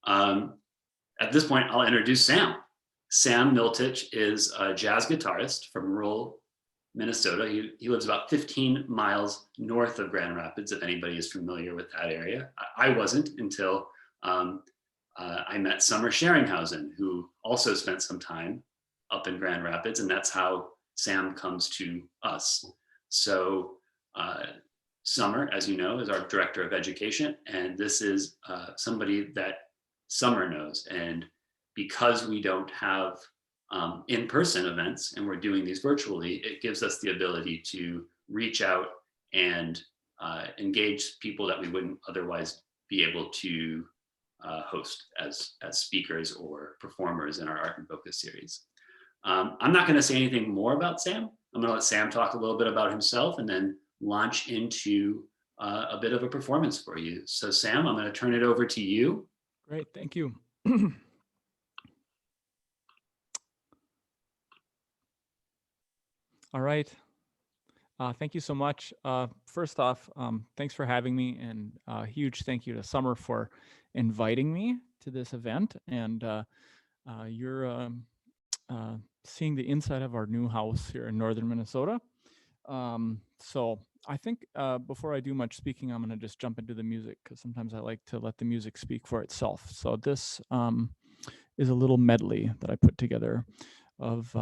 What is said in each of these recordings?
At this point, I'll introduce Sam. Sam Miltich is a jazz guitarist from rural Minnesota. He lives about 15 miles north of Grand Rapids, if anybody is familiar with that area. I wasn't until I met Summer Sheringhausen, who also spent some time up in Grand Rapids, and that's how Sam comes to us. So Summer, as you know, is our director of education, and this is somebody that Summer knows. And because we don't have in-person events and we're doing these virtually, it gives us the ability to reach out and engage people that we wouldn't otherwise be able to host as speakers or performers in our Art and Focus series. I'm not going to say anything more about Sam. I'm going to let Sam talk a little bit about himself and then launch into a bit of a performance for you. So Sam, I'm going to turn it over to you. Great, thank you. All right. Thank you so much. First off, thanks for having me, and a huge thank you to Summer for inviting me to this event. And you're seeing the inside of our new house here in northern Minnesota. So I think before I do much speaking, I'm going to just jump into the music, because sometimes I like to let the music speak for itself. So this is a little medley that I put together of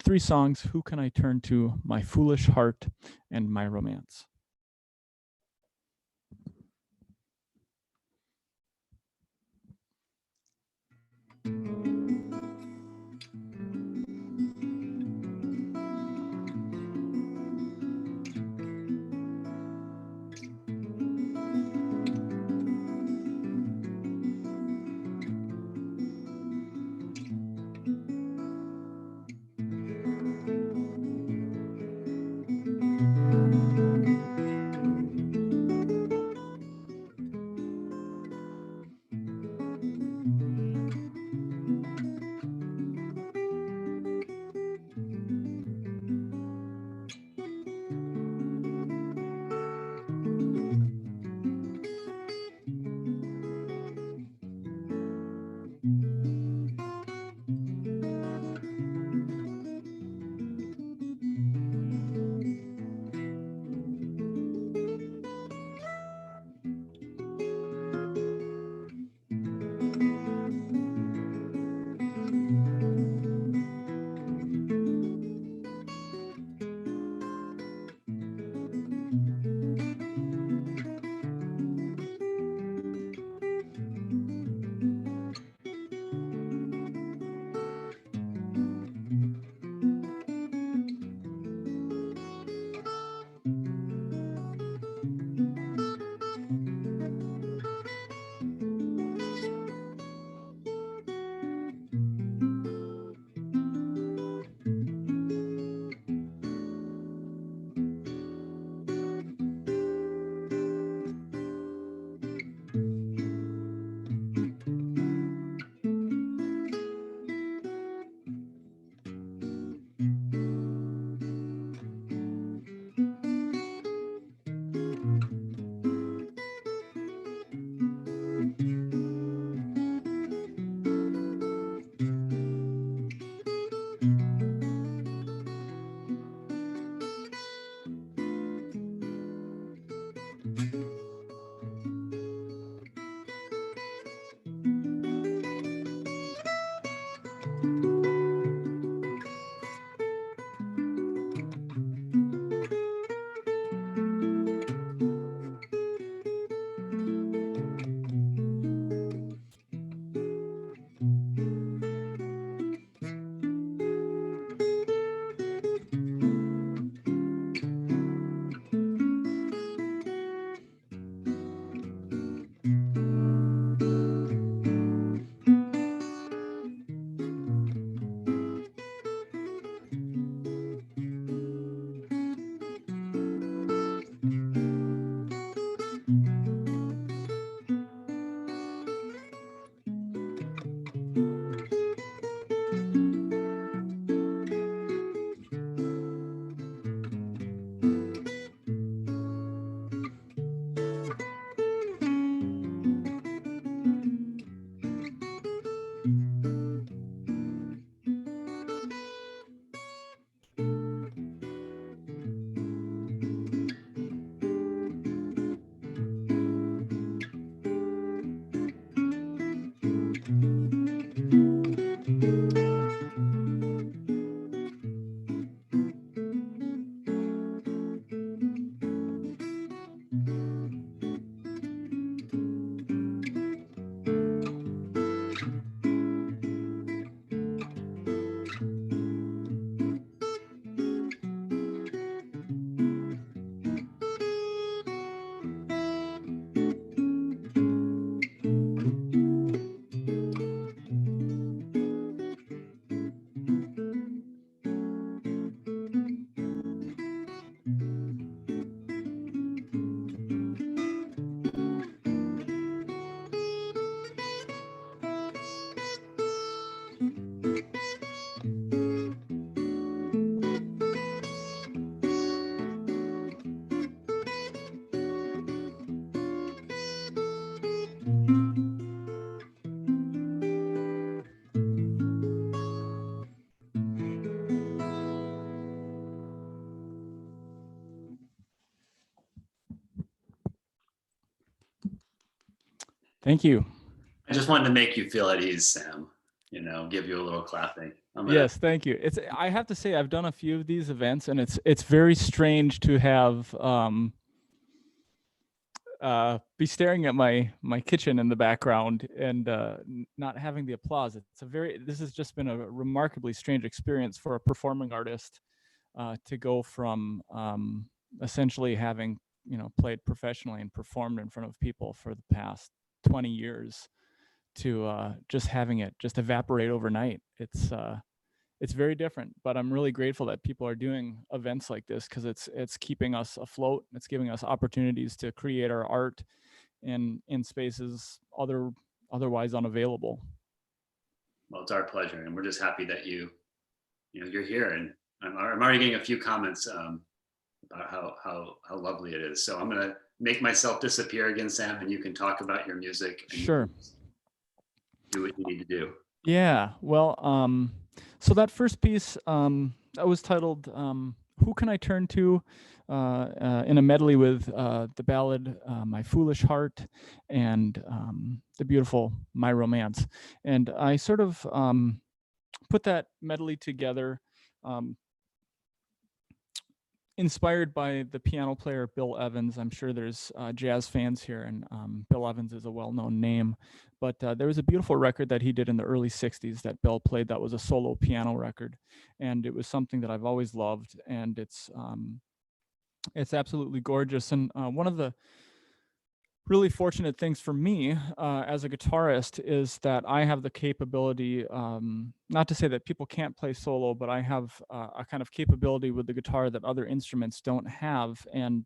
3 songs: Who Can I Turn To, My Foolish Heart, and My Romance. Thank you. I just wanted to make you feel at ease, Sam. Give you a little clapping. Yes, thank you. I have to say I've done a few of these events, and it's very strange to have be staring at my kitchen in the background and not having the applause. This has just been a remarkably strange experience for a performing artist to go from essentially having played professionally and performed in front of people for the past 20 years to just having it just evaporate overnight. It's very different, but I'm really grateful that people are doing events like this because it's keeping us afloat. It's giving us opportunities to create our art in spaces otherwise unavailable. Well, it's our pleasure, and we're just happy that you're here. And I'm already getting a few comments about how lovely it is. So I'm gonna make myself disappear again, Sam, and you can talk about your music. And Sure. do what you need to do. Yeah. Well, so that first piece that was titled "Who Can I Turn To," in a medley with the ballad "My Foolish Heart" and the beautiful "My Romance." And I sort of put that medley together, inspired by the piano player Bill Evans. I'm sure there's jazz fans here, and Bill Evans is a well-known name. But there was a beautiful record that he did in the early 60s that Bill played that was a solo piano record. And it was something that I've always loved, and it's absolutely gorgeous. And one of the really fortunate things for me as a guitarist is that I have the capability, not to say that people can't play solo, but I have a kind of capability with the guitar that other instruments don't have. And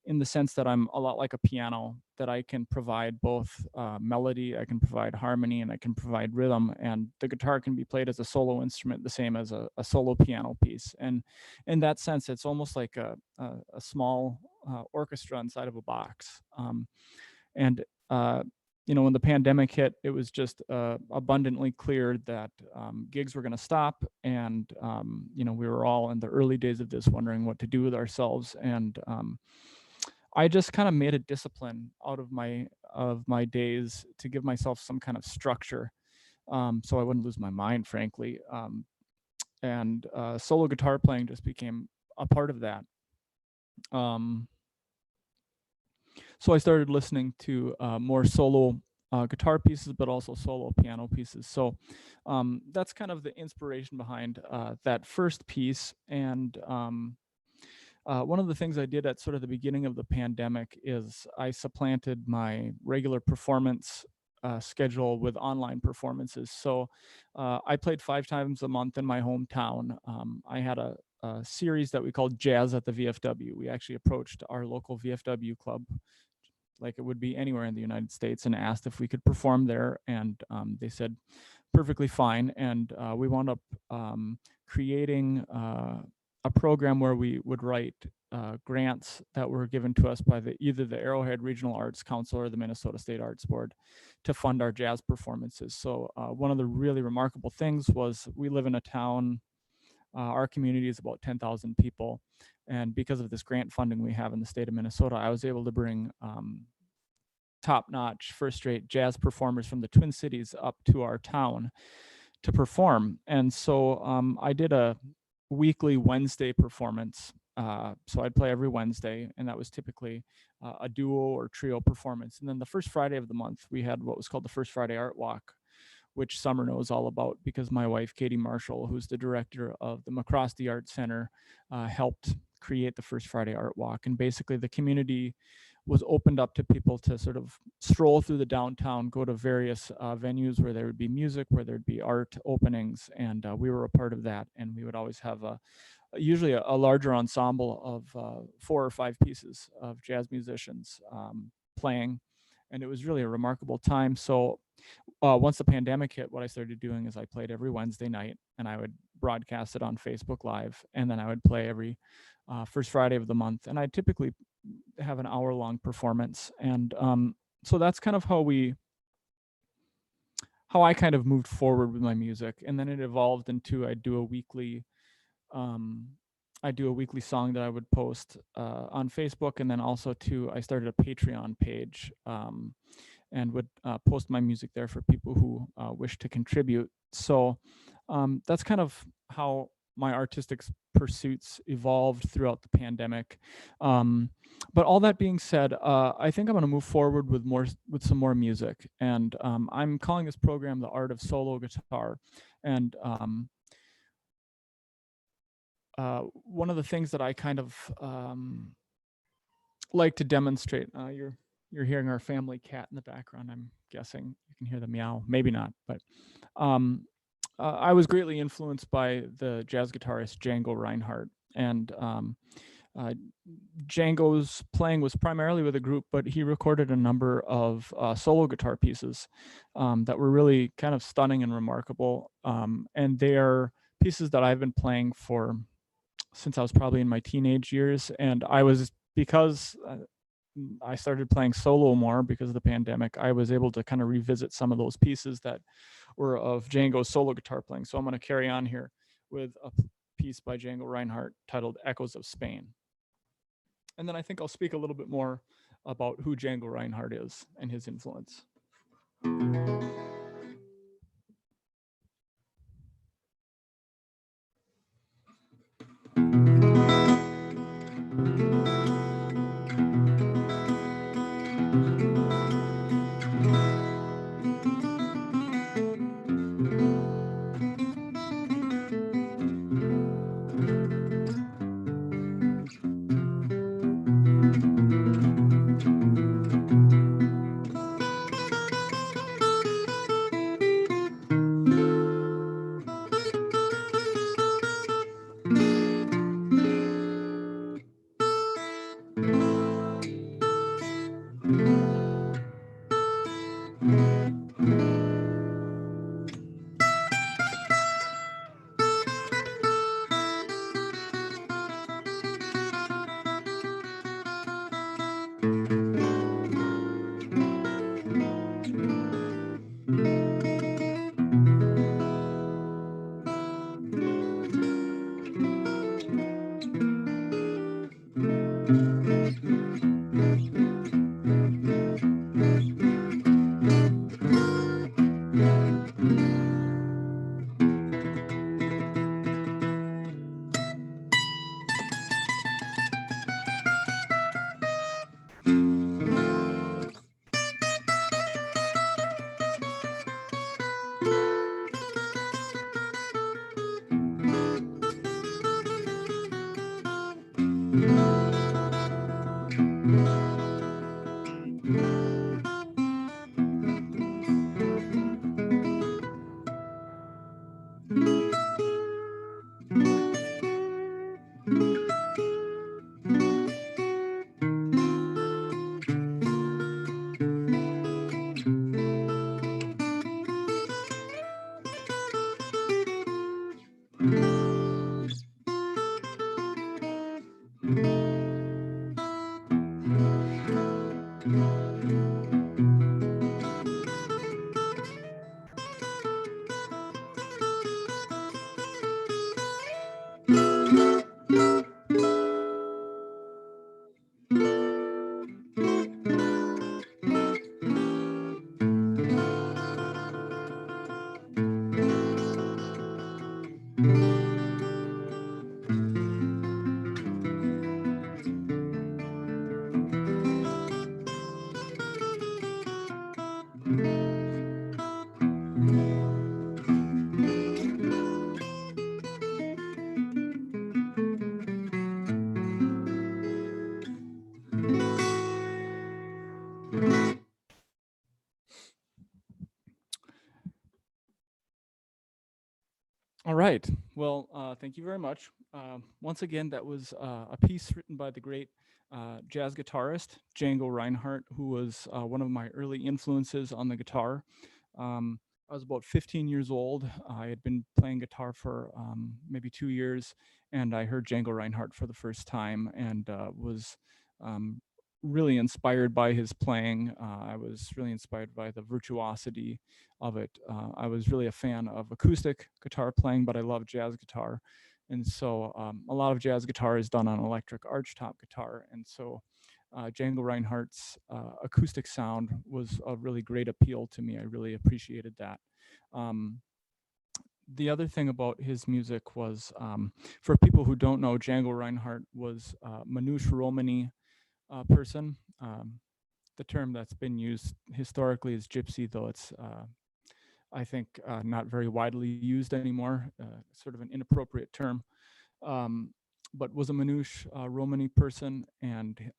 in the sense that I'm a lot like a piano, that I can provide both melody, I can provide harmony, and I can provide rhythm. And the guitar can be played as a solo instrument, the same as a solo piano piece. And in that sense, it's almost like a small orchestra inside of a box. And when the pandemic hit, it was just abundantly clear that gigs were going to stop, and we were all in the early days of this, wondering what to do with ourselves. And I just kind of made a discipline out of my days to give myself some kind of structure, so I wouldn't lose my mind, frankly. And solo guitar playing just became a part of that. So I started listening to more solo guitar pieces, but also solo piano pieces. So that's kind of the inspiration behind that first piece. And one of the things I did at sort of the beginning of the pandemic is I supplanted my regular performance schedule with online performances. So I played 5 times a month in my hometown. I had a series that we called Jazz at the VFW. We actually approached our local VFW club, like it would be anywhere in the United States, and asked if we could perform there. And they said perfectly fine. And we wound up creating a program where we would write grants that were given to us by either the Arrowhead Regional Arts Council or the Minnesota State Arts Board to fund our jazz performances. So one of the really remarkable things was we live in a town, our community is about 10,000 people. And because of this grant funding we have in the state of Minnesota, I was able to bring top-notch, first-rate jazz performers from the Twin Cities up to our town to perform. And so I did a weekly Wednesday performance. So I'd play every Wednesday, and that was typically a duo or trio performance. And then the first Friday of the month, we had what was called the First Friday Art Walk, which Summer knows all about because my wife, Katie Marshall, who's the director of the McCrosty Art Center, helped create the First Friday Art Walk. And basically the community was opened up to people to sort of stroll through the downtown, go to various venues where there would be music, where there'd be art openings, and we were a part of that. And we would always have usually a larger ensemble of 4 or 5 pieces of jazz musicians playing, and it was really a remarkable time. So once the pandemic hit, what I started doing is I played every Wednesday night, and I would broadcast it on Facebook Live, and then I would play every first Friday of the month, and I typically have an hour-long performance. And so that's kind of how I kind of moved forward with my music. And then it evolved into I do a weekly song that I would post on Facebook, and then also I started a Patreon page and would post my music there for people who wish to contribute. So that's kind of how my artistic pursuits evolved throughout the pandemic. Um, but all that being said, I think I'm going to move forward with some more music, and I'm calling this program "The Art of Solo Guitar." And one of the things that I kind of like to demonstrate, you're hearing our family cat in the background. I'm guessing you can hear the meow, maybe not, but um, I was greatly influenced by the jazz guitarist Django Reinhardt, and uh, Django's playing was primarily with a group, but he recorded a number of solo guitar pieces that were really kind of stunning and remarkable. And they are pieces that I've been playing for since I was probably in my teenage years. And because I started playing solo more because of the pandemic, I was able to kind of revisit some of those pieces that were of Django's solo guitar playing. So I'm going to carry on here with a piece by Django Reinhardt titled Echoes of Spain. And then I think I'll speak a little bit more about who Django Reinhardt is and his influence. All right. Well, thank you very much. Once again, that was a piece written by the great jazz guitarist Django Reinhardt, who was one of my early influences on the guitar. I was about 15 years old. I had been playing guitar for maybe 2 years, and I heard Django Reinhardt for the first time and was um, really inspired by his playing. I was really inspired by the virtuosity of it. I was really a fan of acoustic guitar playing, but I love jazz guitar. And so a lot of jazz guitar is done on electric archtop guitar. And so Django Reinhardt's acoustic sound was a really great appeal to me. I really appreciated that. Um, the other thing about his music was, for people who don't know, Django Reinhardt was Manouche Romany person. The term that's been used historically is gypsy, though it's I think not very widely used anymore. Sort of an inappropriate term. Um, but was a Manouche Romany person, and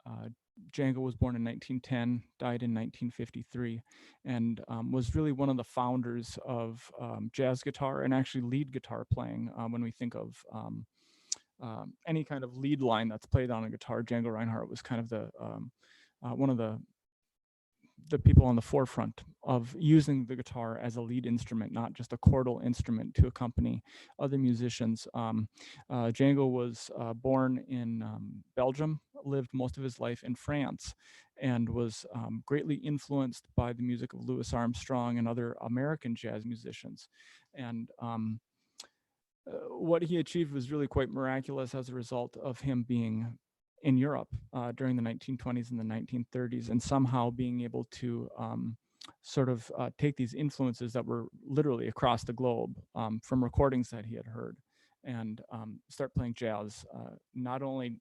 Django was born in 1910, died in 1953, and was really one of the founders of jazz guitar and actually lead guitar playing. When we think of any kind of lead line that's played on a guitar, Django Reinhardt was kind of one of the people on the forefront of using the guitar as a lead instrument, not just a chordal instrument to accompany other musicians. Django was born in Belgium, lived most of his life in France, and was greatly influenced by the music of Louis Armstrong and other American jazz musicians. And what he achieved was really quite miraculous as a result of him being in Europe during the 1920s and the 1930s, and somehow being able to sort of take these influences that were literally across the globe from recordings that he had heard, and start playing jazz, not only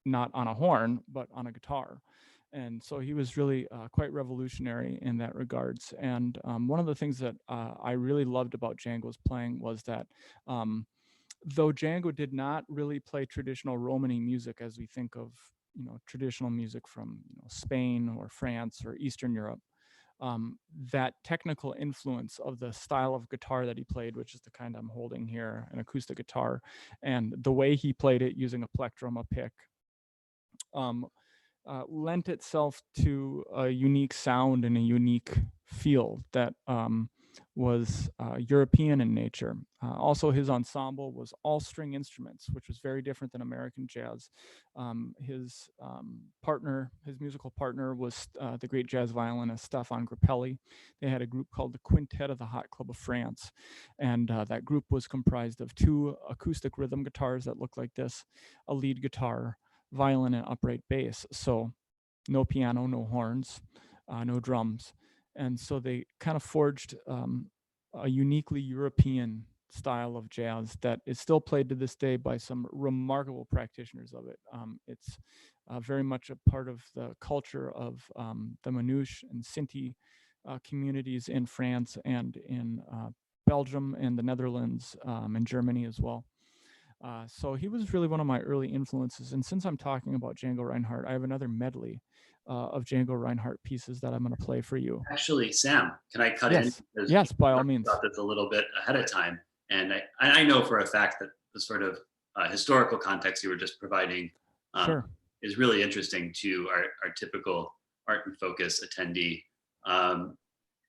not on a horn, but on a guitar. And so he was really quite revolutionary in that regards. And one of the things that I really loved about Django's playing was that though Django did not really play traditional Romany music as we think of, traditional music from Spain or France or Eastern Europe, that technical influence of the style of guitar that he played, which is the kind I'm holding here, an acoustic guitar, and the way he played it using a plectrum, a pick, um, lent itself to a unique sound and a unique feel that was European in nature. Also, his ensemble was all string instruments, which was very different than American jazz. His partner, his musical partner, was the great jazz violinist Stéphane Grappelli. They had a group called the Quintet of the Hot Club of France, and that group was comprised of two acoustic rhythm guitars that looked like this, a lead guitar, violin, and upright bass. So no piano, no horns, no drums. And so they kind of forged a uniquely European style of jazz that is still played to this day by some remarkable practitioners of it. It's very much a part of the culture of the Manouche and Sinti communities in France and in Belgium and the Netherlands and Germany as well. So he was really one of my early influences. And since I'm talking about Django Reinhardt, I have another medley of Django Reinhardt pieces that I'm going to play for you. Actually, Sam, can I cut in? Yes, Because yes, by all talked means. about this a little bit ahead of time, and I know for a fact that the sort of historical context you were just providing um, Sure. is really interesting to our typical art and focus attendee,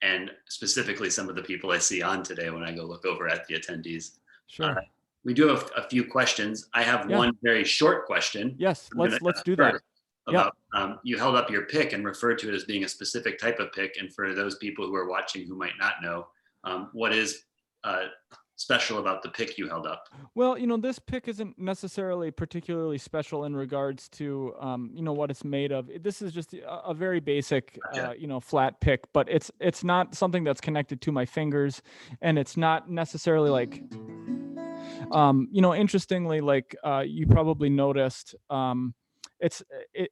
and specifically some of the people I see on today when I go look over at the attendees. Uh, Sure. we do have a few questions. I have Yeah. one very short question. Yes, I'm gonna let's ask do that. first Yeah. about you held up your pick and referred to it as being a specific type of pick. And for those people who are watching who might not know, what is special about the pick you held up? Well, this pick isn't necessarily particularly special in regards to, what it's made of. This is just a very basic, Gotcha. flat pick, but it's not something that's connected to my fingers, and it's not necessarily like, interestingly, like you probably noticed, it's it,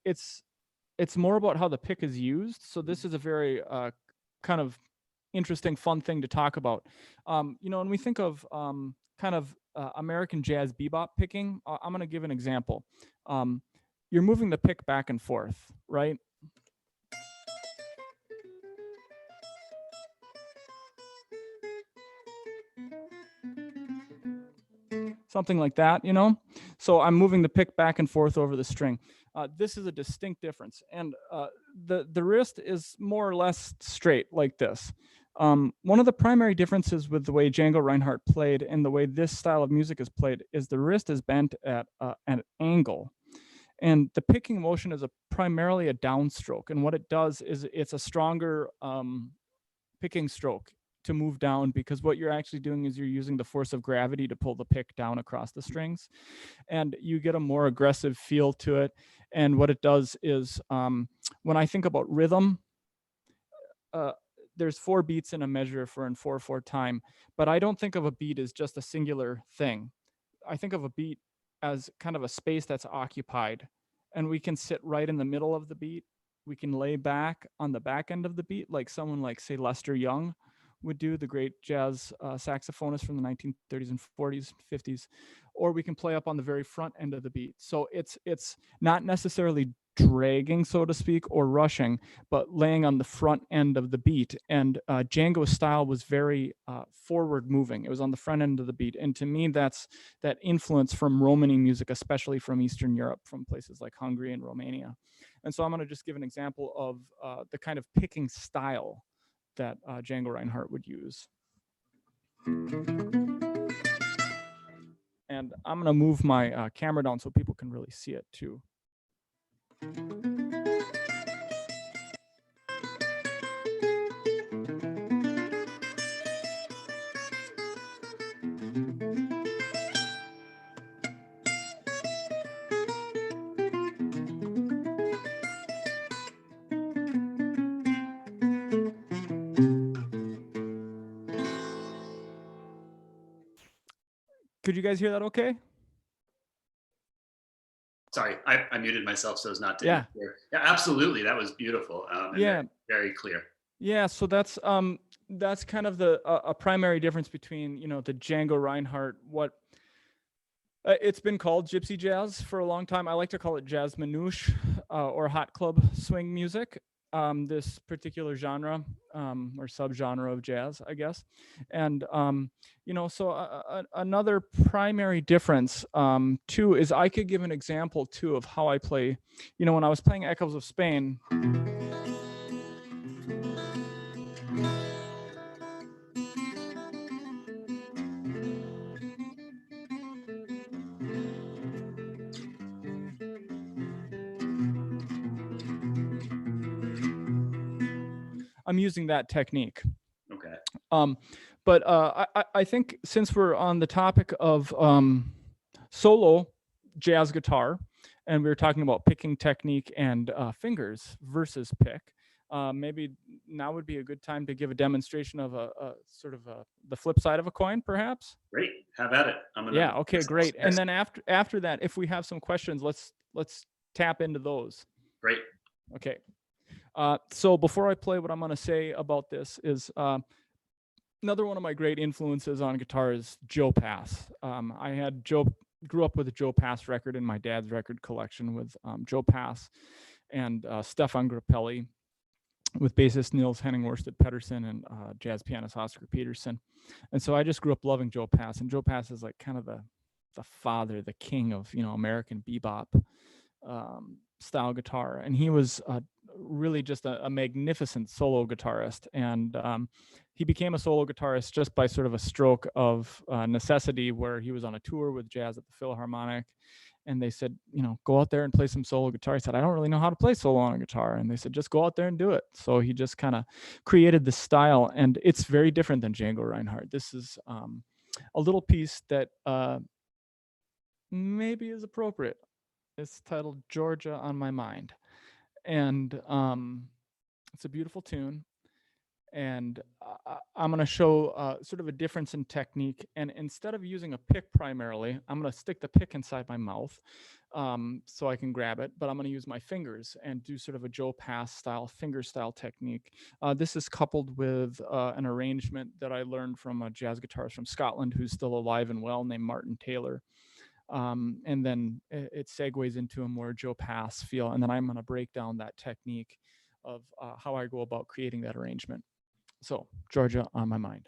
it's more about how the pick is used. So this is a very kind of interesting, fun thing to talk about. When we think of kind of American jazz bebop picking, I'm going to give an example. You're moving the pick back and forth, right? Something like that. So I'm moving the pick back and forth over the string. This is a distinct difference, and the wrist is more or less straight like this. One of the primary differences with the way Django Reinhardt played and the way this style of music is played is the wrist is bent at an angle, and the picking motion is primarily a downstroke. And what it does is it's a stronger picking stroke to move down, because what you're actually doing is you're using the force of gravity to pull the pick down across the strings, and you get a more aggressive feel to it. And what it does is, when I think about rhythm, uh, there's 4 beats in a measure for in 4/4 time, but I don't think of a beat as just a singular thing. I think of a beat as kind of a space that's occupied, and we can sit right in the middle of the beat. We can lay back on the back end of the beat, like someone like, say, Lester Young would do, the great jazz saxophonist from the 1930s and 40s, 50s, or we can play up on the very front end of the beat. So it's not necessarily dragging, so to speak, or rushing, but laying on the front end of the beat. And Django's style was very forward moving. It was on the front end of the beat. And to me, that's that influence from Romany music, especially from Eastern Europe, from places like Hungary and Romania. And so I'm going to just give an example of the kind of picking style that Django Reinhardt would use. And I'm going to move my camera down so people can really see it too. Could you guys hear that okay? Sorry, I muted myself so as not to Yeah. interfere. Yeah, absolutely. That was beautiful, and Yeah. very clear. Yeah, so that's kind of the a primary difference between, you know, the Django Reinhardt, what it's been called gypsy jazz for a long time. I like to call it jazz manouche, or hot club swing music. This particular genre, or subgenre of jazz, I guess. And you know, so another primary difference too is I could give an example too of how I play. You know, when I was playing Echoes of Spain, I'm using that technique. Okay. But I think since we're on the topic of solo jazz guitar, and we were talking about picking technique and fingers versus pick, maybe now would be a good time to give a demonstration of a sort of the flip side of a coin, perhaps. Great. Have at it. Yeah. Okay. Great. And then after that, if we have some questions, let's tap into those. Great. Okay. So before I play, what I'm going to say about this is another one of my great influences on guitar is Joe Pass. Grew up with a Joe Pass record in my dad's record collection with Joe Pass and Stefan Grappelli, with bassist Niels Henning Orsted Pedersen and jazz pianist Oscar Peterson. And so I just grew up loving Joe Pass, and Joe Pass is like kind of the father, the king of, you know, American bebop style guitar. And he was really just a magnificent solo guitarist. And he became a solo guitarist just by sort of a stroke of necessity, where he was on a tour with jazz at the Philharmonic. And they said, you know, go out there and play some solo guitar. He said, I don't really know how to play solo on a guitar. And they said, just go out there and do it. So he just kind of created this style. And it's very different than Django Reinhardt. This is a little piece that maybe is appropriate. It's titled Georgia on My Mind. And it's a beautiful tune. And I'm going to show sort of a difference in technique. And instead of using a pick primarily, I'm going to stick the pick inside my mouth so I can grab it. But I'm going to use my fingers and do sort of a Joe Pass style, finger style technique. This is coupled with an arrangement that I learned from a jazz guitarist from Scotland who's still alive and well, named Martin Taylor. And then it segues into a more Joe Pass feel. And then I'm going to break down that technique of how I go about creating that arrangement. So, Georgia on My Mind.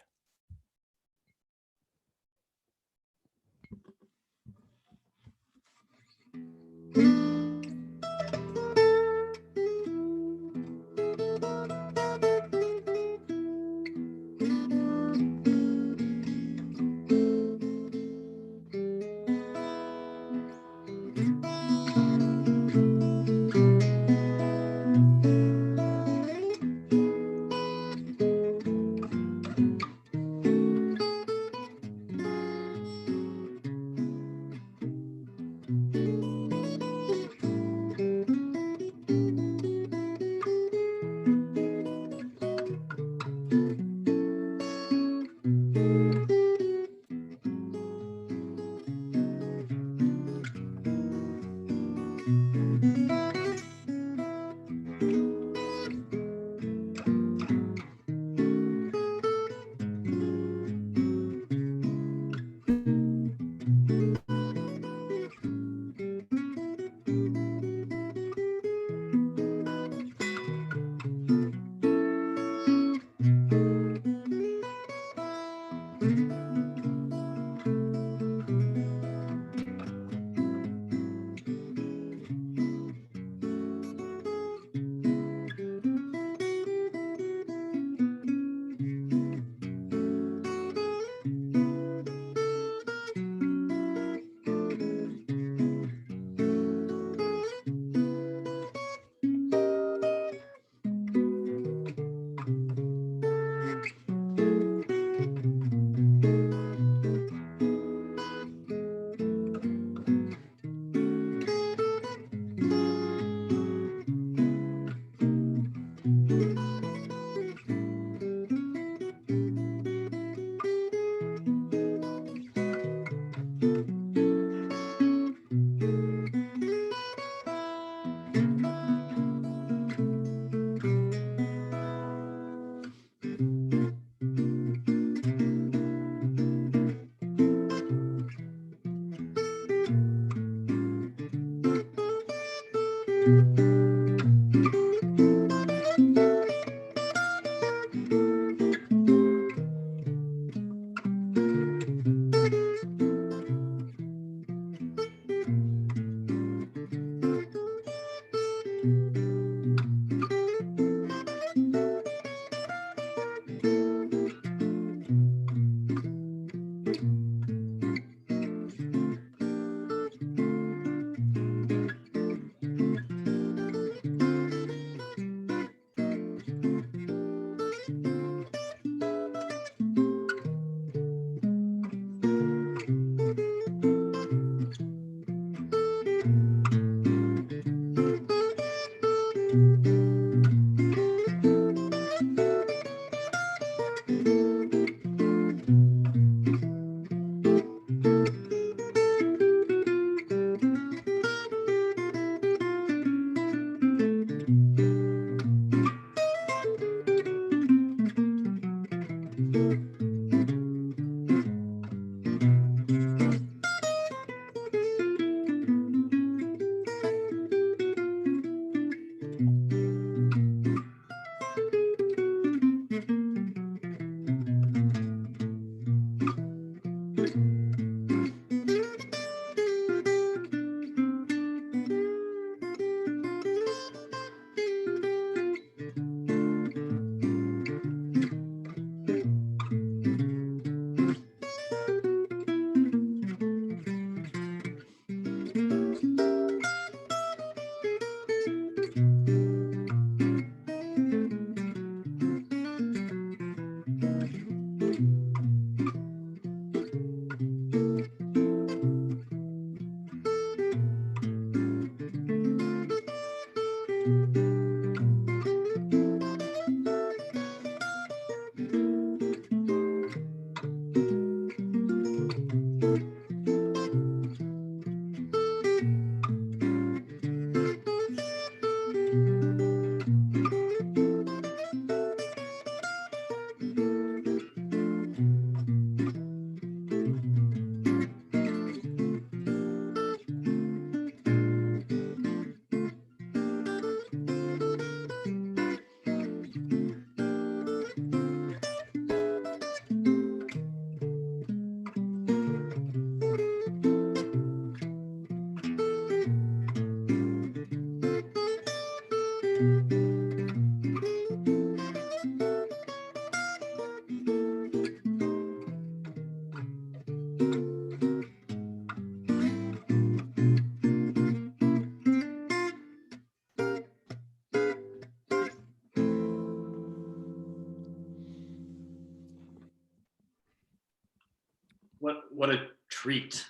What a treat.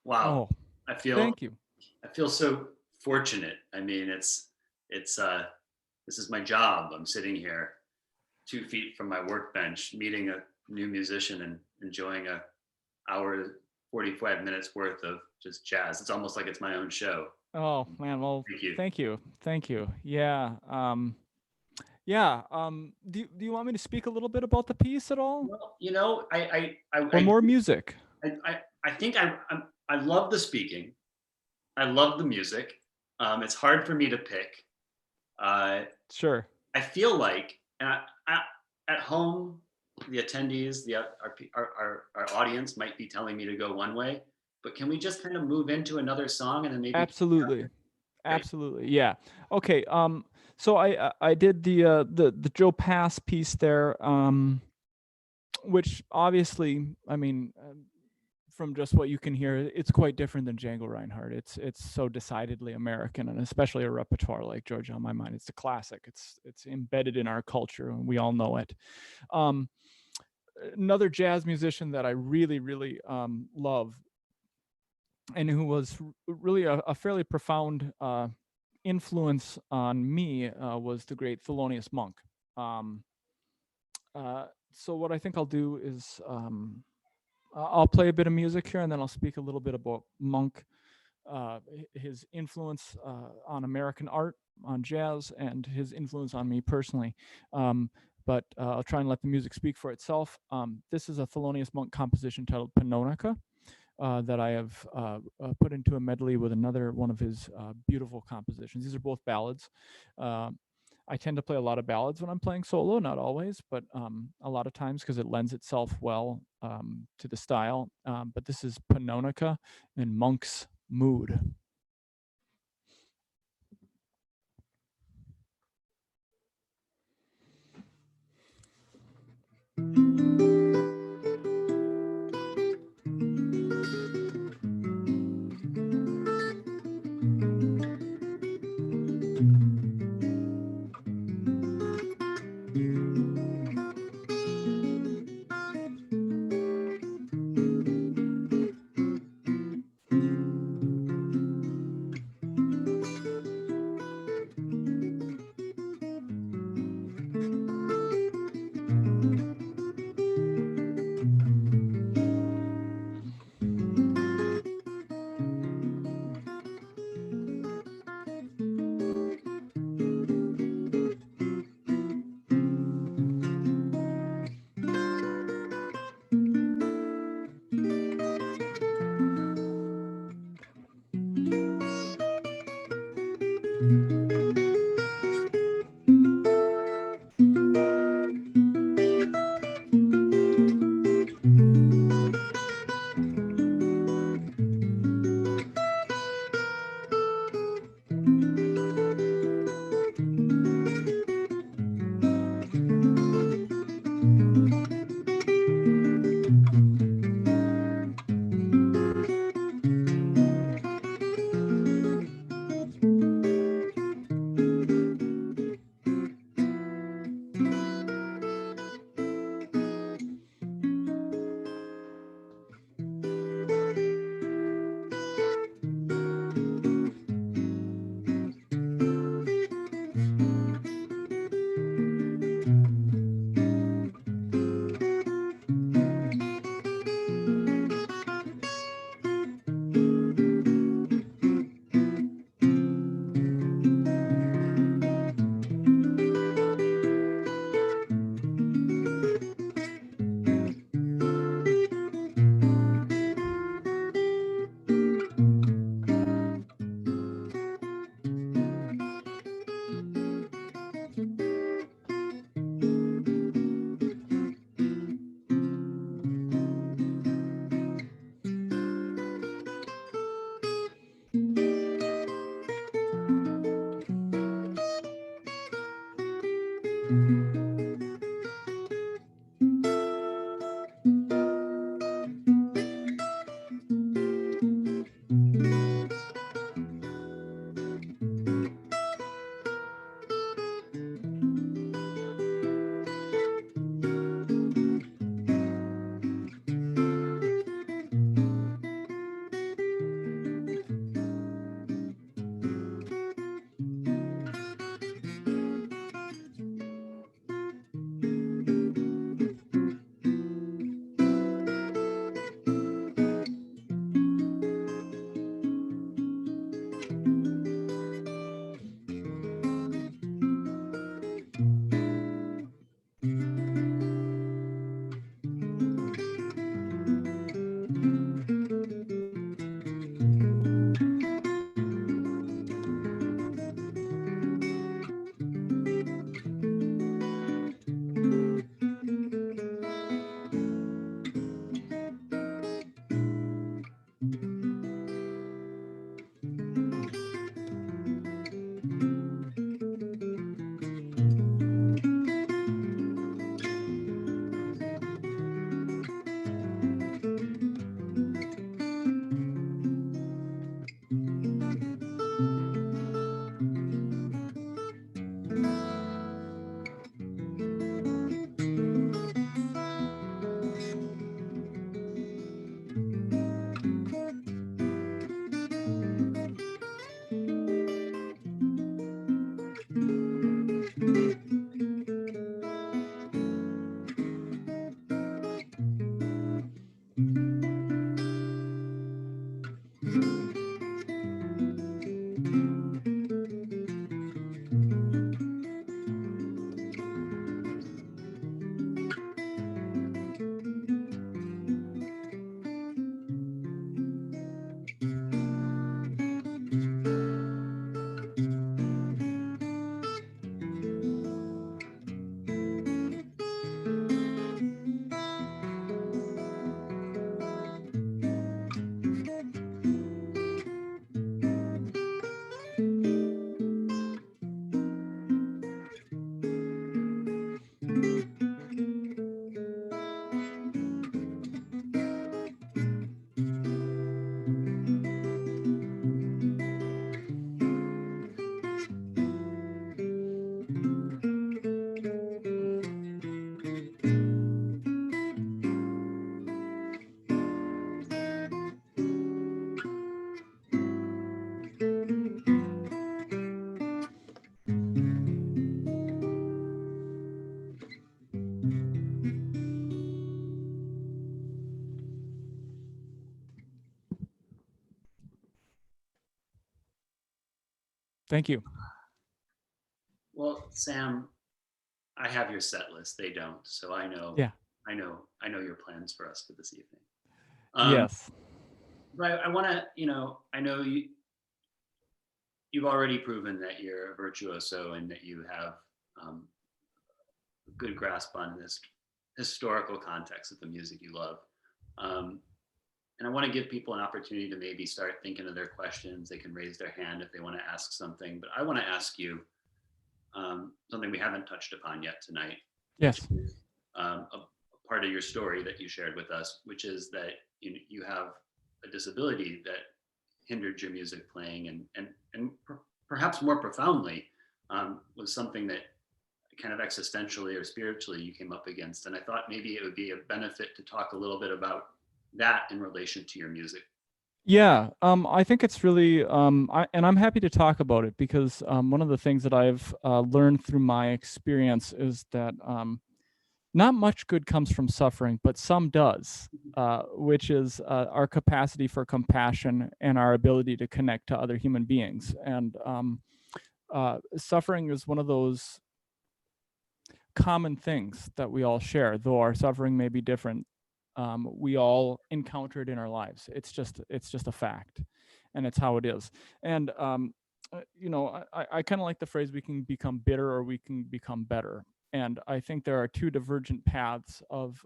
Wow. Oh, I feel thank you. I feel so fortunate. I mean, it's this is my job. I'm sitting here 2 feet from my workbench, meeting a new musician and enjoying a hour 45 minutes worth of just jazz. It's almost like it's my own show. Oh man, well, Thank you. thank you, thank you. Yeah, yeah. Do you want me to speak a little bit about the piece at all, Well, you know, or more music? I think I love the speaking. I love the music. It's hard for me to pick. Uh, Sure. I feel like at home, the attendees, our audience might be telling me to go one way, but can we just kind of move into another song and then maybe? Absolutely. Great. Absolutely. Yeah. Okay. So I did the Joe Pass piece there, which obviously, I mean, from just what you can hear, it's quite different than Django Reinhardt. It's so decidedly American, and especially a repertoire like Georgia on My Mind. It's a classic. It's embedded in our culture, and we all know it. Um, Another jazz musician that I really really love, and who was really a fairly profound influence on me, was the great Thelonious Monk. Um, so what I think I'll do is, I'll play a bit of music here, and then I'll speak a little bit about Monk, his influence on American art, on jazz, and his influence on me personally. But I'll try and let the music speak for itself. This is a Thelonious Monk composition titled Pannonica, that I have put into a medley with another one of his beautiful compositions. These are both ballads. Uh, I tend to play a lot of ballads when I'm playing solo, not always, but a lot of times because it lends itself well to the style. But this is Pannonica in Monk's Mood. Thank you. Well, Sam, I have your set list. They don't, so Yeah. I know your plans for us for this evening. Um, Yes. but I want to, I know you've already proven that you're a virtuoso and that you have um, a good grasp on this historical context of the music you love. Um, and I want to give people an opportunity to maybe start thinking of their questions. They can raise their hand if they want to ask something. But I want to ask you something we haven't touched upon yet tonight, which Yes. is a part of your story that you shared with us, which is that you have a disability that hindered your music playing, and perhaps more profoundly was something that kind of existentially or spiritually you came up against. And I thought maybe it would be a benefit to talk a little bit about that in relation to your music. Yeah, I think it's really, and I'm happy to talk about it because one of the things that I've learned through my experience is that not much good comes from suffering, but some does, which is our capacity for compassion and our ability to connect to other human beings. And suffering is one of those common things that we all share, though our suffering may be different. We all encounter it in our lives. It's just a fact, and it's how it is. And I kind of like the phrase, "We can become bitter or we can become better." And I think there are two divergent paths of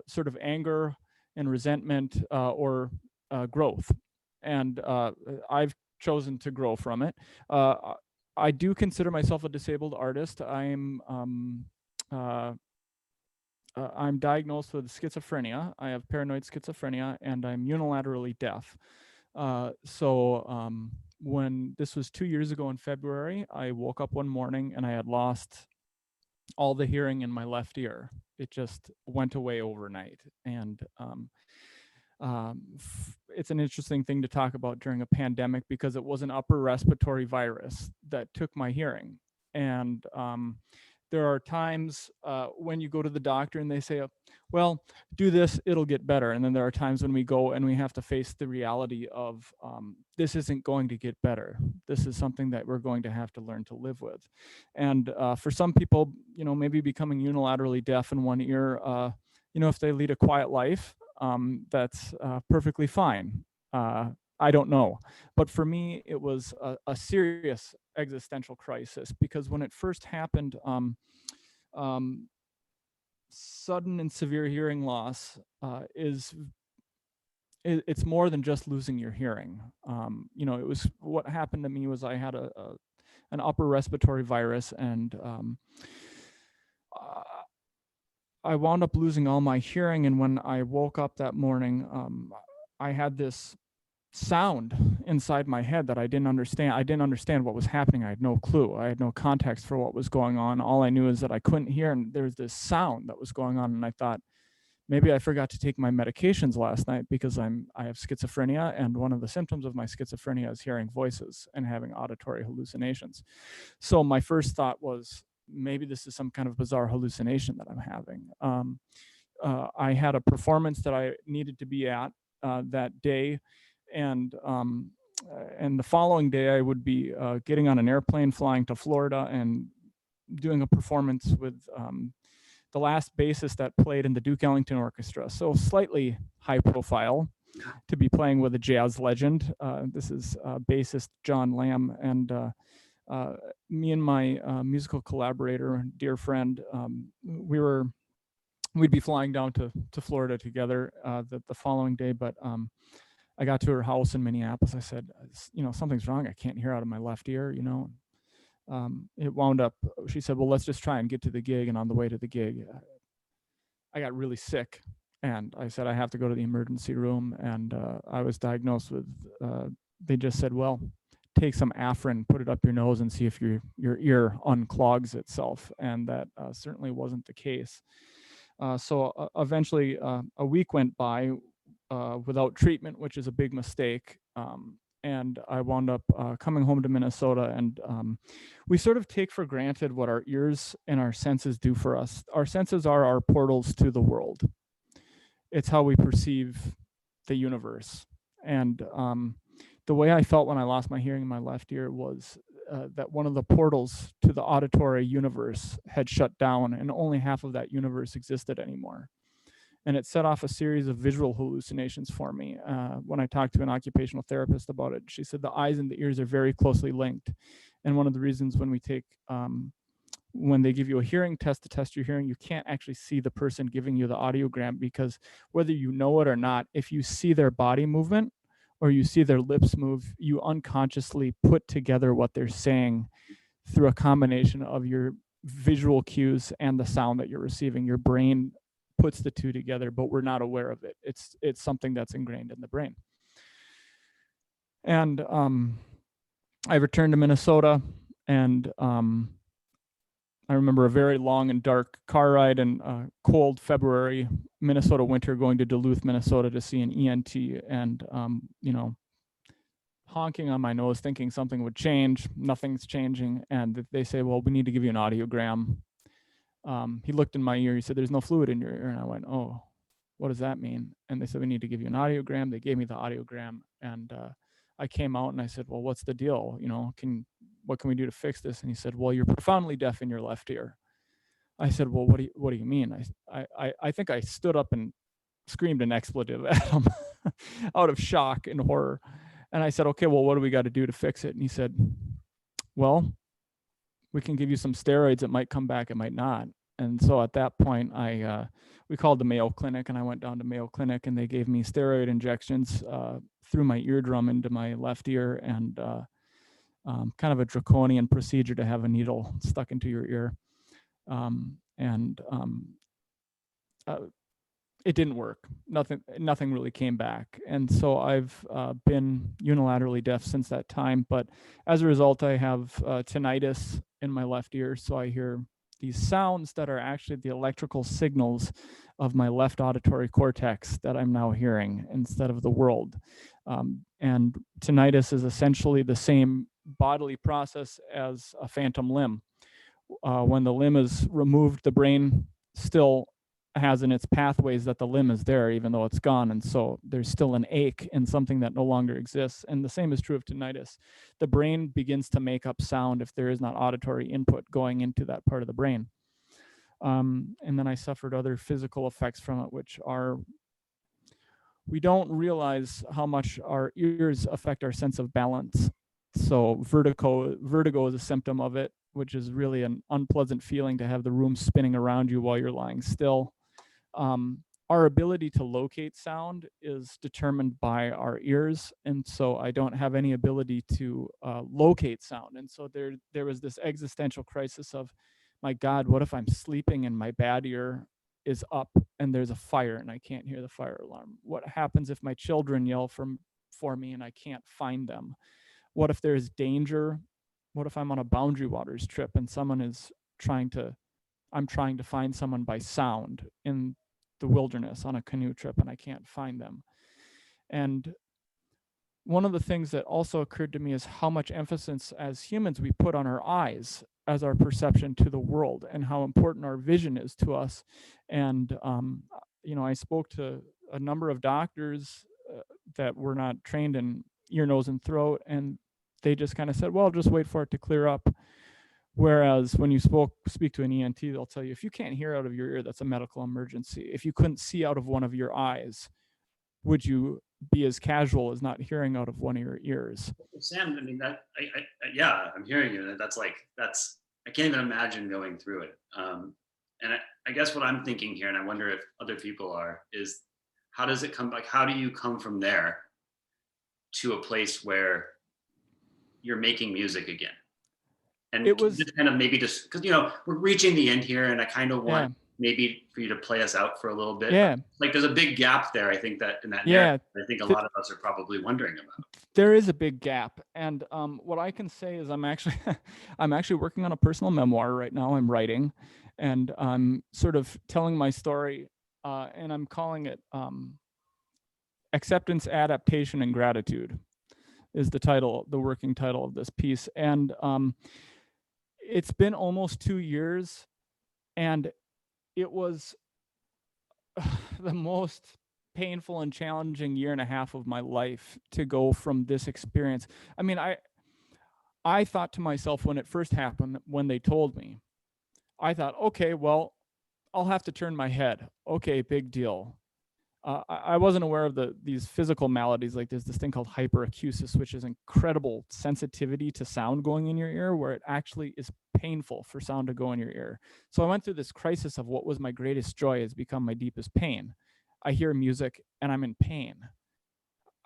sort of anger and resentment or growth. And I've chosen to grow from it. I do consider myself a disabled artist. Uh, I'm diagnosed with schizophrenia. I have paranoid schizophrenia, and I'm unilaterally deaf. So when this was 2 years ago in February, I woke up one morning and I had lost all the hearing in my left ear. It just went away overnight, and it's an interesting thing to talk about during a pandemic because it was an upper respiratory virus that took my hearing. And there are times when you go to the doctor and they say, well, do this, it'll get better. And then there are times when we go and we have to face the reality of this isn't going to get better. This is something that we're going to have to learn to live with. And for some people, maybe becoming unilaterally deaf in one ear, if they lead a quiet life, that's perfectly fine. I don't know. But for me, it was a serious existential crisis because when it first happened, um, sudden and severe hearing loss it's more than just losing your hearing. It was what happened to me was I had an upper respiratory virus, and uh, I wound up losing all my hearing. And when I woke up that morning, I had this sound inside my head that I didn't understand. I didn't understand what was happening. I had no clue. I had no context for what was going on. All I knew is that I couldn't hear, and there was this sound that was going on. And I thought, maybe I forgot to take my medications last night because I have schizophrenia, and one of the symptoms of my schizophrenia is hearing voices and having auditory hallucinations. So my first thought was, maybe this is some kind of bizarre hallucination that I'm having. I had a performance that I needed to be at that day, and the following day I would be getting on an airplane, flying to Florida, and doing a performance with the last bassist that played in the Duke Ellington Orchestra. So slightly high profile to be playing with a jazz legend. This is bassist John Lamb, and me and my musical collaborator, dear friend, we'd be flying down to Florida together the following day. But I got to her house in Minneapolis. I said, something's wrong. I can't hear out of my left ear, it wound up, she said, well, let's just try and get to the gig. And on the way to the gig, I got really sick. And I said, I have to go to the emergency room. And I was diagnosed with, they just said, well, take some Afrin, put it up your nose and see if your ear unclogs itself. And that certainly wasn't the case. So eventually a week went by without treatment, which is a big mistake. And I wound up coming home to Minnesota, and we sort of take for granted what our ears and our senses do for us. Our senses are our portals to the world. It's how we perceive the universe. And the way I felt when I lost my hearing in my left ear was that one of the portals to the auditory universe had shut down, and only half of that universe existed anymore. And it set off a series of visual hallucinations for me. When I talked to an occupational therapist about it, she said the eyes and the ears are very closely linked. And one of the reasons when they give you a hearing test to test your hearing, you can't actually see the person giving you the audiogram, because whether you know it or not, if you see their body movement or you see their lips move, you unconsciously put together what they're saying through a combination of your visual cues and the sound that you're receiving. Your brain puts the two together, but we're not aware of it. It's something that's ingrained in the brain. And I returned to Minnesota, and I remember a very long and dark car ride in cold February Minnesota winter, going to Duluth, Minnesota to see an ENT, and honking on my nose, thinking something would change. Nothing's changing, and they say, "Well, we need to give you an audiogram." He looked in my ear. He said, "There's no fluid in your ear," and I went, "Oh, what does that mean?" And they said, "We need to give you an audiogram." They gave me the audiogram, and I came out and I said, "Well, what's the deal? What can we do to fix this?" And he said, "Well, you're profoundly deaf in your left ear." I said, "Well, what do you mean?" I think I stood up and screamed an expletive at him out of shock and horror. And I said, "Okay, well, what do we got to do to fix it?" And he said, "Well, we can give you some steroids. It might come back, it might not." And so at that point, we called the Mayo Clinic, and I went down to Mayo Clinic, and they gave me steroid injections through my eardrum into my left ear, and kind of a draconian procedure to have a needle stuck into your ear. It didn't work. Nothing really came back. And so I've been unilaterally deaf since that time. But as a result, I have tinnitus in my left ear. So I hear these sounds that are actually the electrical signals of my left auditory cortex that I'm now hearing instead of the world. And tinnitus is essentially the same bodily process as a phantom limb. When the limb is removed, the brain still has in its pathways that the limb is there, even though it's gone. And so there's still an ache in something that no longer exists. And the same is true of tinnitus. The brain begins to make up sound if there is not auditory input going into that part of the brain. And then I suffered other physical effects from it, which are, we don't realize how much our ears affect our sense of balance. So vertigo is a symptom of it, which is really an unpleasant feeling to have the room spinning around you while you're lying still. Our ability to locate sound is determined by our ears, and so I don't have any ability to locate sound. And so there was this existential crisis of, my God, what if I'm sleeping and my bad ear is up and there's a fire and I can't hear the fire alarm? What happens if my children yell for me and I can't find them? What if there's danger? What if I'm on a Boundary Waters trip and I'm trying to find someone by sound in the wilderness on a canoe trip and I can't find them? And one of the things that also occurred to me is how much emphasis as humans we put on our eyes as our perception to the world, and how important our vision is to us. And I spoke to a number of doctors that were not trained in ear, nose, and throat, and they just kind of said, "Well, just wait for it to clear up." Whereas when you speak to an ENT, they'll tell you, if you can't hear out of your ear, that's a medical emergency. If you couldn't see out of one of your eyes, would you be as casual as not hearing out of one of your ears? Sam, I mean, yeah, I'm hearing you. I can't even imagine going through it. And I guess what I'm thinking here, and I wonder if other people are, is how does it come, like, how do you come from there to a place where you're making music again? And It was, just kind of maybe just, because, we're reaching the end here, and I kind of want yeah, maybe for you to play us out for a little bit. But yeah, like, there's a big gap there, I think, that in that narrative, yeah. I think a Th- lot of us are probably wondering about. there is a big gap, and what I can say is I'm actually I'm actually working on a personal memoir right now. I'm writing, and I'm sort of telling my story, and I'm calling it "Acceptance, Adaptation, and Gratitude" is the working title of this piece. And it's been almost 2 years, and it was the most painful and challenging year and a half of my life to go from this experience. I mean, I thought to myself when it first happened, when they told me, I thought, okay, well, I'll have to turn my head. Okay, big deal. I wasn't aware of these physical maladies. Like there's this thing called hyperacusis, which is incredible sensitivity to sound going in your ear, where it actually is painful for sound to go in your ear. So I went through this crisis of what was my greatest joy has become my deepest pain. I hear music and I'm in pain.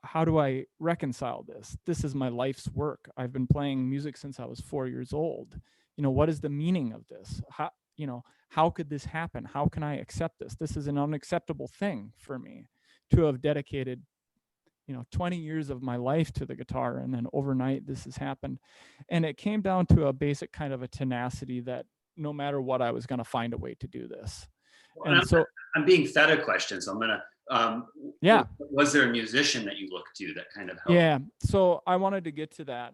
How do I reconcile this? This is my life's work. I've been playing music since I was 4 years old. What is the meaning of this? How could this happen? How can I accept this? This is an unacceptable thing for me to have dedicated, 20 years of my life to the guitar. And then overnight this has happened. And it came down to a basic kind of a tenacity that no matter what, I was going to find a way to do this. Well, And so, I'm being fed a question, so I'm gonna. yeah. Was there a musician that you looked to that kind of helped? Yeah, so I wanted to get to that.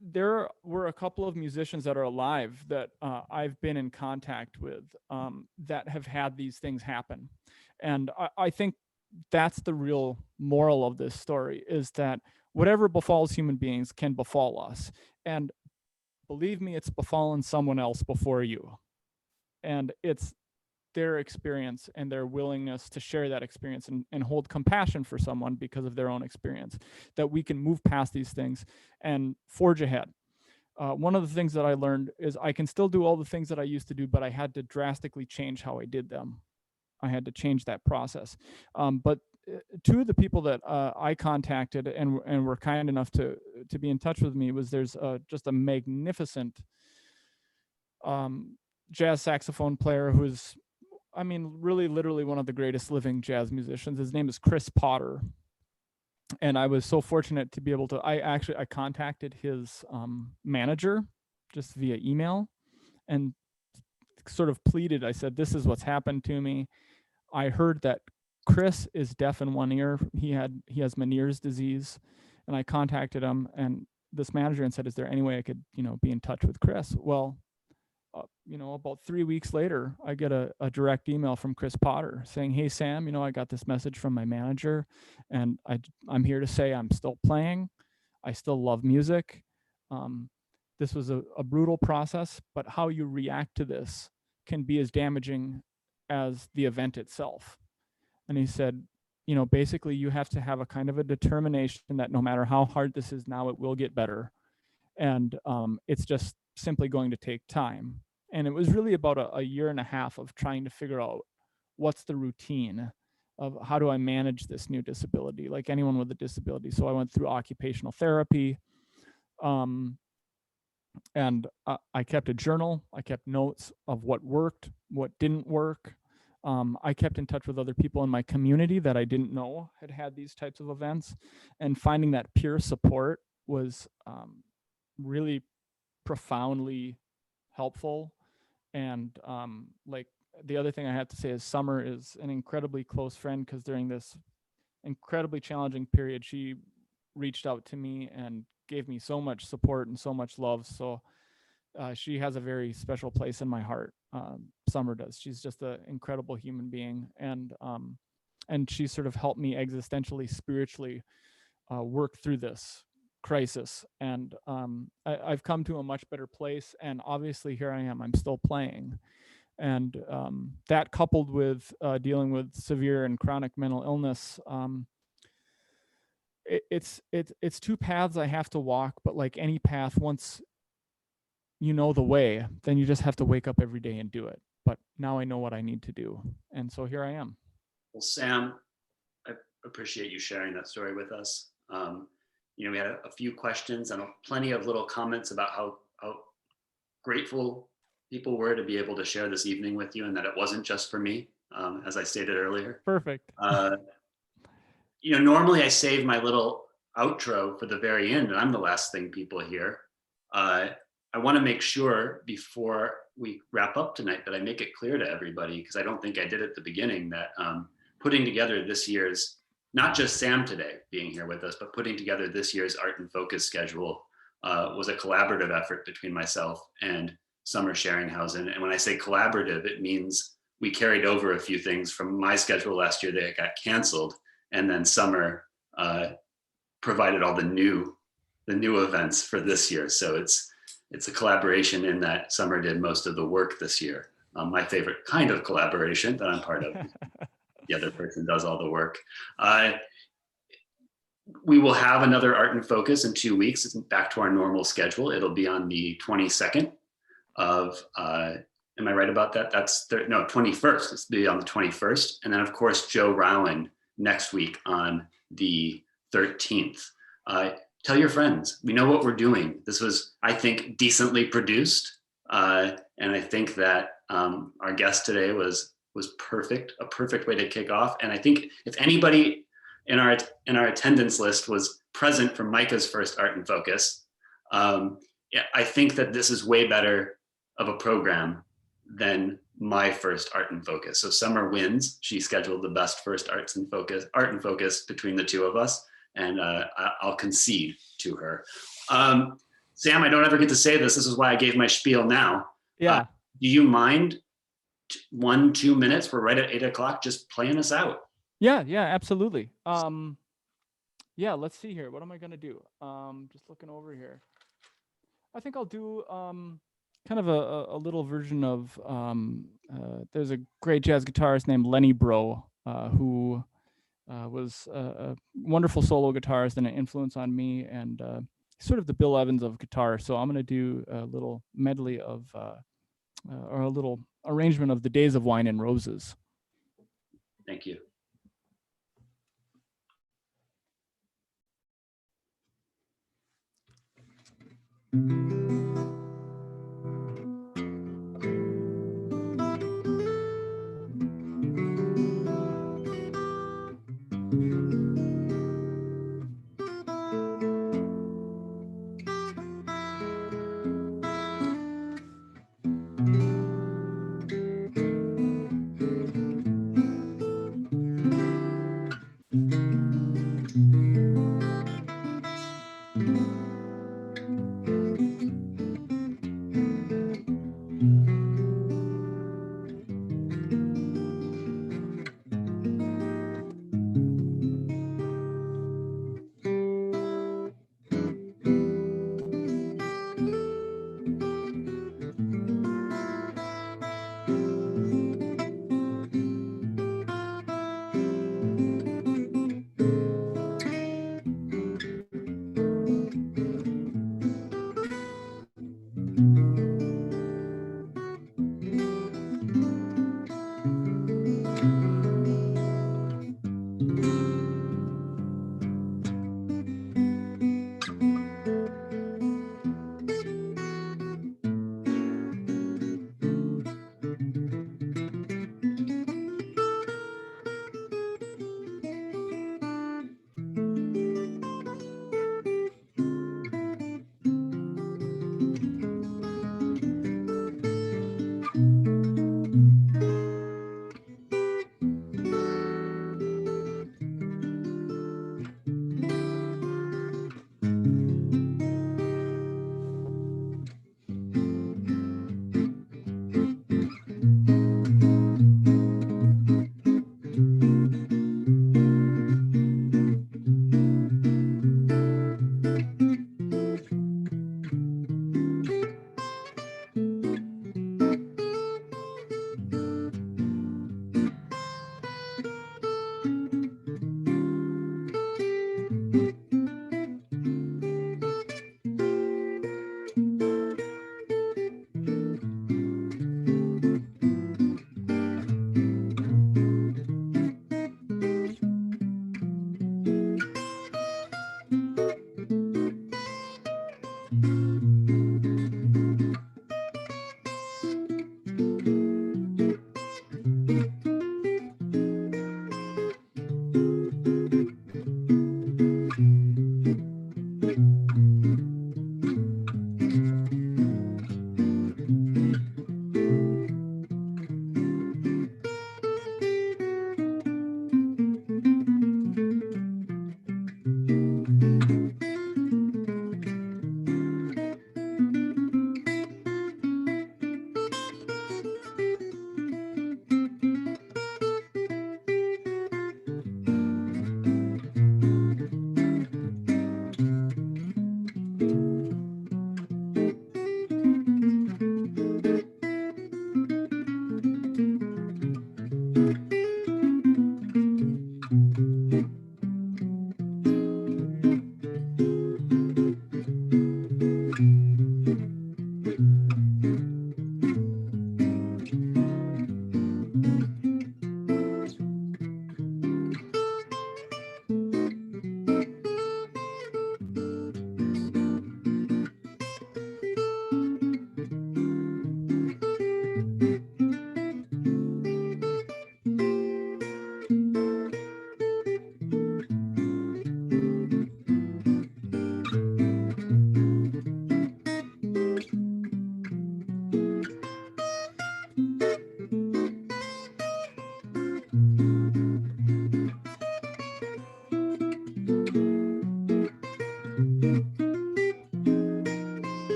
There were a couple of musicians that are alive that I've been in contact with that have had these things happen. And I think that's the real moral of this story, is that whatever befalls human beings can befall us. And believe me, it's befallen someone else before you. And it's their experience and their willingness to share that experience and hold compassion for someone because of their own experience, that we can move past these things and forge ahead. One of the things that I learned is I can still do all the things that I used to do, but I had to drastically change how I did them. I had to change that process. But two of the people that I contacted and were kind enough to be in touch with me there's just a magnificent jazz saxophone player who's, really literally one of the greatest living jazz musicians. His name is Chris Potter. And I was so fortunate to be able to, I contacted his manager just via email and sort of pleaded. I said, this is what's happened to me. I heard that Chris is deaf in one ear. He has Meniere's disease. And I contacted him and this manager and said, is there any way I could, be in touch with Chris? Well, about 3 weeks later, I get a direct email from Chris Potter saying, hey, Sam, I got this message from my manager and I'm here to say I'm still playing. I still love music. This was a brutal process, but how you react to this can be as damaging as the event itself. And he said, basically you have to have a kind of a determination that no matter how hard this is now, it will get better. And it's just simply going to take time. And it was really about a year and a half of trying to figure out what's the routine of how do I manage this new disability, like anyone with a disability. So I went through occupational therapy, and I kept a journal. I kept notes of what worked, what didn't work. I kept in touch with other people in my community that I didn't know had these types of events, and finding that peer support was really profoundly helpful. And like the other thing I have to say is Summer is an incredibly close friend, because during this incredibly challenging period, she reached out to me and gave me so much support and so much love. So she has a very special place in my heart. Summer does. She's just an incredible human being, and she sort of helped me existentially, spiritually work through this crisis. And I've come to a much better place, and obviously here I am, I'm still playing. And that coupled with dealing with severe and chronic mental illness, it's two paths I have to walk, but like any path, once you know the way, then you just have to wake up every day and do it. But now I know what I need to do, and so here I am. Well, Sam, I appreciate you sharing that story with us. We had a few questions and plenty of little comments about how grateful people were to be able to share this evening with you, and that it wasn't just for me, as I stated earlier. Perfect. Normally I save my little outro for the very end, and I'm the last thing people hear. I want to make sure before we wrap up tonight that I make it clear to everybody, because I don't think I did at the beginning, that putting together this year's, not just Sam today being here with us, but putting together this year's Art in Focus schedule was a collaborative effort between myself and Summer Sheringhausen. And when I say collaborative, it means we carried over a few things from my schedule last year that got canceled, and then summer provided all the new events for this year. So it's a collaboration in that summer did most of the work this year. My favorite kind of collaboration that I'm part of. The other person does all the work. We will have another Art in Focus in 2 weeks. It's back to our normal schedule. It'll be on the 22nd of, am I right about that? That's, no, 21st. It's be on the 21st. And then of course, Joe Rowan next week on the 13th. Tell your friends, we know what we're doing. This was, I think, decently produced. And I think that our guest today was perfect, a perfect way to kick off. And I think if anybody in our attendance list was present for Micah's first Art in Focus, yeah, I think that this is way better of a program than my first Art in Focus. So Summer wins. She scheduled the best first Art in Focus between the two of us, and I'll concede to her. Sam, I don't ever get to say this. This is why I gave my spiel now. Yeah. Do you mind 1-2 minutes? We're right at 8 o'clock. Just playing us out. Yeah, absolutely. Yeah, let's see here. What am I gonna do? Just looking over here. I think I'll do kind of a little version of there's a great jazz guitarist named Lenny Bro, who was a wonderful solo guitarist and an influence on me, and sort of the Bill Evans of guitar. So I'm gonna do a little medley of or a little arrangement of the Days of Wine and Roses. Thank you.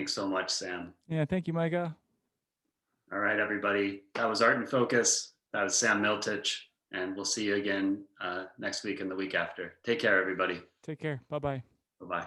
Thanks so much, Sam. Yeah, thank you, Micah. All right, everybody. That was Art in Focus. That was Sam Miltich. And we'll see you again next week and the week after. Take care, everybody. Take care. Bye bye. Bye bye.